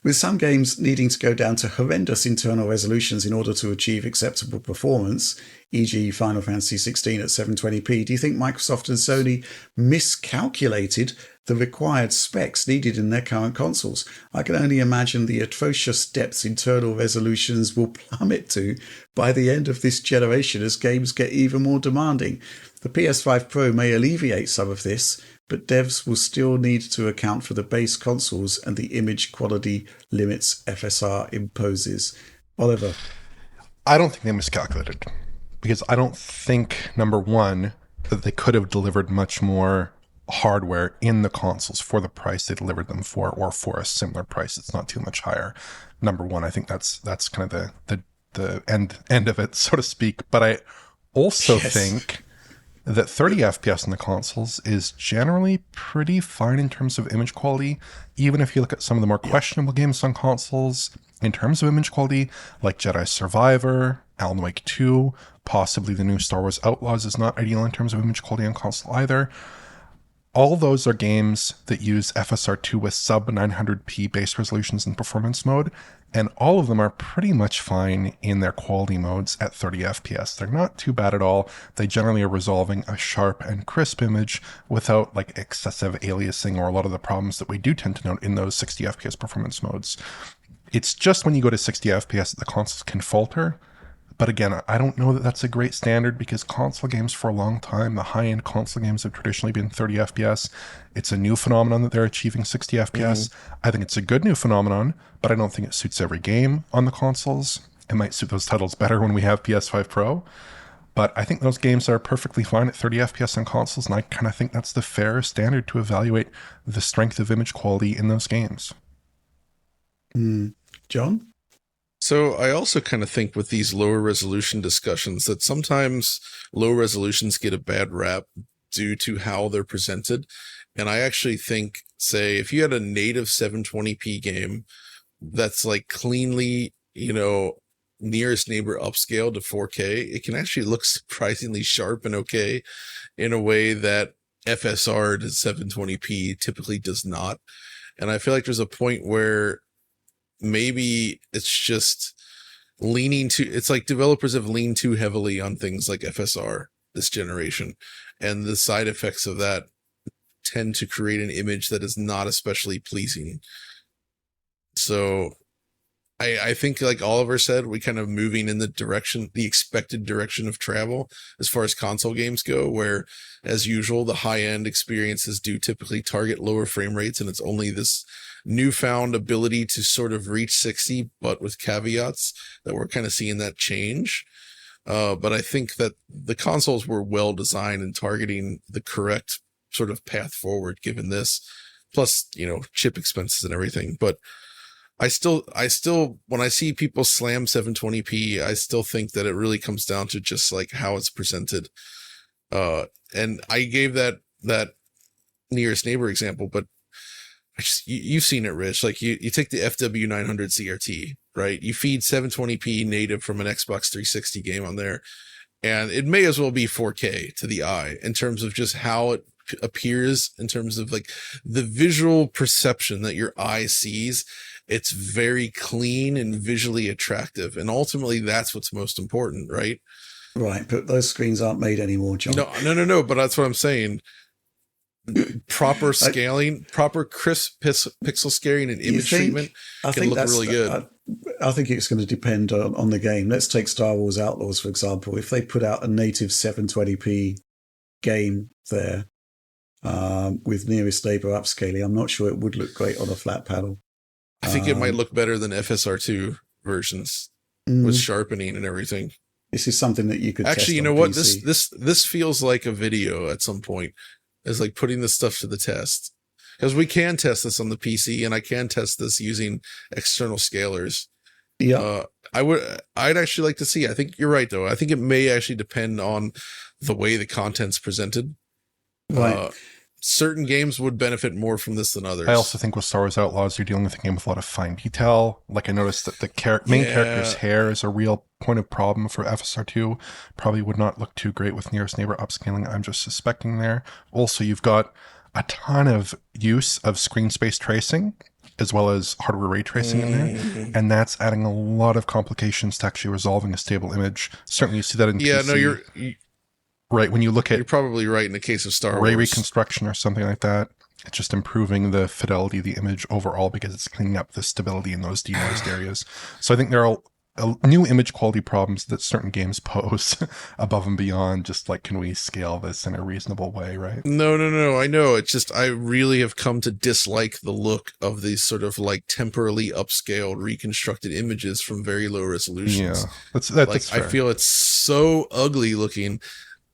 With some games needing to go down to horrendous internal resolutions in order to achieve acceptable performance, e.g. Final Fantasy 16 at 720p, do you think Microsoft and Sony miscalculated the required specs needed in their current consoles? I can only imagine the atrocious depths internal resolutions will plummet to by the end of this generation as games get even more demanding. The PS5 Pro may alleviate some of this, but devs will still need to account for the base consoles and the image quality limits FSR imposes. Oliver. I don't think they miscalculated because I don't think, number one, that they could have delivered much more hardware in the consoles for the price they delivered them for, or for a similar price. It's not too much higher. Number one, I think that's kind of the end of it, so to speak. But I also think that 30 FPS in the consoles is generally pretty fine in terms of image quality. Even if you look at some of the more questionable games on consoles, in terms of image quality, like Jedi Survivor, Alan Wake 2, possibly the new Star Wars Outlaws is not ideal in terms of image quality on console either. All those are games that use FSR2 with sub 900p base resolutions in performance mode, and all of them are pretty much fine in their quality modes at 30 FPS. They're not too bad at all. They generally are resolving a sharp and crisp image without like excessive aliasing or a lot of the problems that we do tend to note in those 60 FPS performance modes. It's just when you go to 60 FPS that the consoles can falter. But again, I don't know that that's a great standard because console games for a long time, the high-end console games have traditionally been 30 FPS. It's a new phenomenon that they're achieving 60 FPS. I think it's a good new phenomenon, but I don't think it suits every game on the consoles. It might suit those titles better when we have PS5 Pro. But I think those games are perfectly fine at 30 FPS on consoles, and I kind of think that's the fair standard to evaluate the strength of image quality in those games. John? So I also kind of think with these lower resolution discussions that sometimes low resolutions get a bad rap due to how they're presented. And I actually think, say, if you had a native 720p game that's like cleanly, nearest neighbor upscale to 4K, it can actually look surprisingly sharp and okay in a way that FSR to 720p typically does not. And I feel like there's a point where maybe it's just it's like developers have leaned too heavily on things like FSR this generation, and the side effects of that tend to create an image that is not especially pleasing. So I think, like Oliver said, we kind of moving in the expected direction of travel as far as console games go, where, as usual, the high-end experiences do typically target lower frame rates, and it's only this newfound ability to sort of reach 60, but with caveats, that we're kind of seeing that change. But I think that the consoles were well designed in targeting the correct sort of path forward, given this, plus, chip expenses and everything. But I still, when I see people slam 720p, I still think that it really comes down to just like how it's presented. And I gave that nearest neighbor example, but you've seen it, Rich. Like you take the FW900 CRT, right? You feed 720p native from an Xbox 360 game on there, and it may as well be 4K to the eye in terms of just how it appears, in terms of like the visual perception that your eye sees. It's very clean and visually attractive, and ultimately that's what's most important, right? Right, but those screens aren't made anymore, John. No, but that's what I'm saying. Proper scaling, proper crisp pixel scaling and image treatment can look really good. I think it's going to depend on the game. Let's take Star Wars Outlaws, for example. If they put out a native 720p game there with nearest neighbor upscaling, I'm not sure it would look great on a flat panel. I think it might look better than FSR2 versions with sharpening and everything. This is something that you could actually, test you know on what? PC. This feels like a video at some point. It's like putting this stuff to the test, because we can test this on the PC, and I can test this using external scalers. Yeah, I'd actually like to see. I think you're right, though. I think it may actually depend on the way the content's presented. right. Certain games would benefit more from this than others. I also think with Star Wars Outlaws, you're dealing with a game with a lot of fine detail. Like I noticed that the main character's hair is a real point of problem for FSR2. Probably would not look too great with nearest neighbor upscaling. I'm just suspecting there. Also, you've got a ton of use of screen space tracing as well as hardware ray tracing in there. And that's adding a lot of complications to actually resolving a stable image. Certainly you see that in Yeah, PC. no, Right, when you look at you're probably right in the case of Star ray Wars. reconstruction or something like that, it's just improving the fidelity of the image overall because it's cleaning up the stability in those denoised areas. So I think there are new image quality problems that certain games pose above and beyond just like, can we scale this in a reasonable way, right? No. I know. It's just I really have come to dislike the look of these sort of like temporally upscaled, reconstructed images from very low resolutions. Yeah, that's I fair. feel it's so ugly looking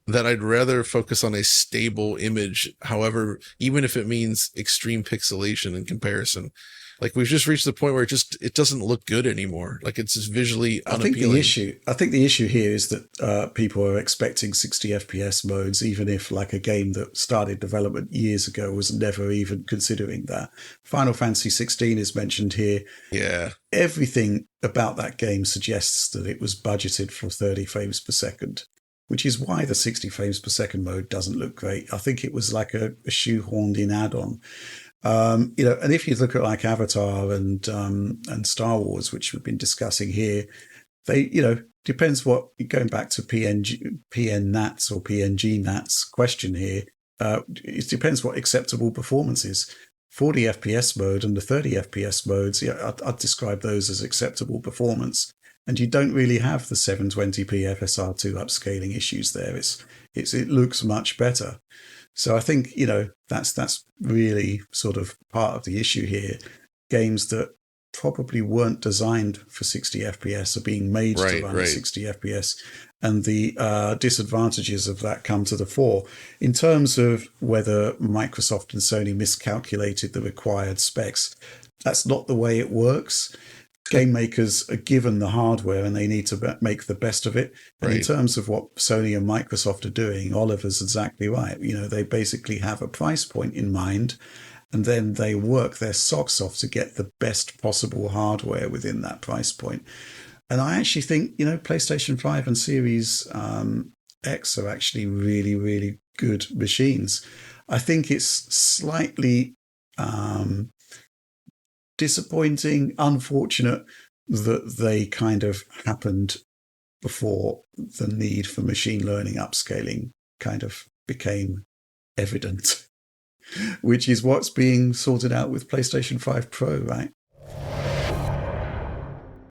that I'd rather focus on a stable image, however, even if it means extreme pixelation in comparison. Like we've just reached the point where it doesn't look good anymore. Like it's just visually unappealing. I think the issue here is that people are expecting 60 FPS modes, even if like a game that started development years ago was never even considering that. Final Fantasy 16 is mentioned here. Yeah. Everything about that game suggests that it was budgeted for 30 frames per second, which is why the 60 frames per second mode doesn't look great. I think it was like a shoehorned in add-on. And if you look at like Avatar and Star Wars, which we've been discussing here, they, depends what, going back to PN Nats or PNG Nats question here, it depends what acceptable performance is. 40 FPS mode and the 30 FPS modes, I'd describe those as acceptable performance. And you don't really have the 720p FSR2 upscaling issues there. It looks much better. So I think, that's really sort of part of the issue here. Games that probably weren't designed for 60 FPS are being made to run at 60 FPS. And the disadvantages of that come to the fore. In terms of whether Microsoft and Sony miscalculated the required specs, that's not the way it works. Game makers are given the hardware and they need to make the best of it. And in terms of what Sony and Microsoft are doing, Oliver's exactly right. They basically have a price point in mind and then they work their socks off to get the best possible hardware within that price point. And I actually think, PlayStation 5 and Series X are actually really, really good machines. I think it's slightly disappointing, unfortunate that they kind of happened before the need for machine learning upscaling kind of became evident, which is what's being sorted out with PlayStation 5 Pro, right?